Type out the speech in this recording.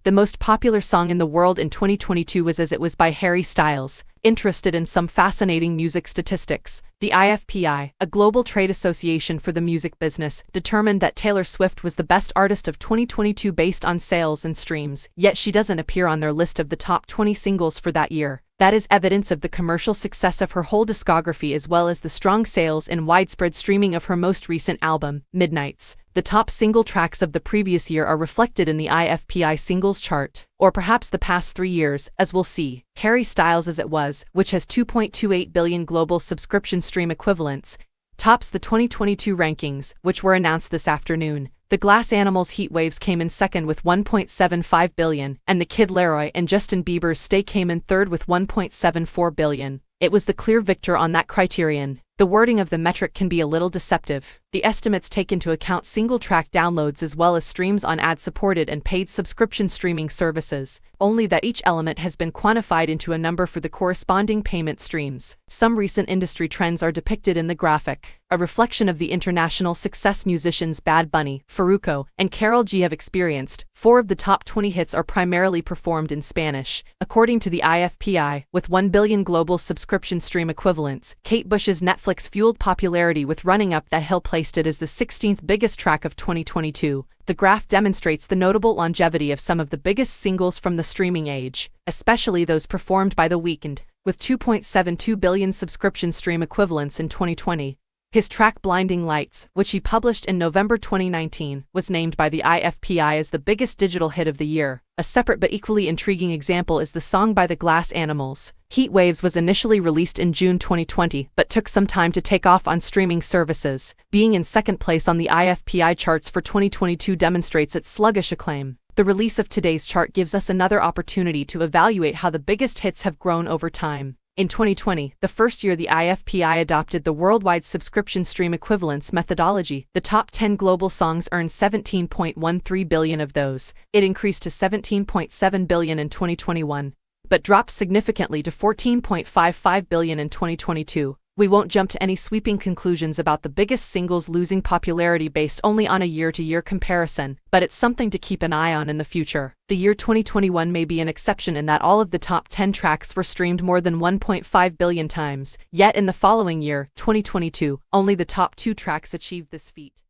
The most popular song in the world in 2022 was As It Was by Harry Styles. Interested in some fascinating music statistics, the IFPI, a global trade association for the music business, determined that Taylor Swift was the best artist of 2022 based on sales and streams, yet she doesn't appear on their list of the top 20 singles for that year. That is evidence of the commercial success of her whole discography as well as the strong sales and widespread streaming of her most recent album, Midnights. The top single tracks of the previous year are reflected in the IFPI singles chart, or perhaps the past 3 years, as we'll see. Harry Styles' As It Was, which has 2.28 billion global subscription stream equivalents, tops the 2022 rankings, which were announced this afternoon. The Glass Animals' Heat Waves came in second with 1.75 billion, and the Kid Laroi and Justin Bieber's Stay came in third with 1.74 billion. It was the clear victor on that criterion. The wording of the metric can be a little deceptive. The estimates take into account single-track downloads as well as streams on ad-supported and paid subscription streaming services, only that each element has been quantified into a number for the corresponding payment streams. Some recent industry trends are depicted in the graphic, a reflection of the international success musicians Bad Bunny, Farruko, and Karol G have experienced. 4 of the top 20 hits are primarily performed in Spanish. According to the IFPI, with 1 billion global subscription stream equivalents, Kate Bush's Netflix-fueled popularity with Running Up That Hill placed it as the 16th biggest track of 2022. The graph demonstrates the notable longevity of some of the biggest singles from the streaming age, especially those performed by The Weeknd, with 2.72 billion subscription stream equivalents in 2020. His track Blinding Lights, which he published in November 2019, was named by the IFPI as the biggest digital hit of the year. A separate but equally intriguing example is the song by the Glass Animals. Heat Waves was initially released in June 2020 but took some time to take off on streaming services. Being in second place on the IFPI charts for 2022 demonstrates its sluggish acclaim. The release of today's chart gives us another opportunity to evaluate how the biggest hits have grown over time. In 2020, the first year the IFPI adopted the worldwide subscription stream equivalence methodology, the top 10 global songs earned 17.13 billion of those. It increased to 17.7 billion in 2021, but dropped significantly to 14.55 billion in 2022. We won't jump to any sweeping conclusions about the biggest singles losing popularity based only on a year-to-year comparison, but it's something to keep an eye on in the future. The year 2021 may be an exception in that all of the top 10 tracks were streamed more than 1.5 billion times, yet in the following year, 2022, only the top 2 tracks achieved this feat.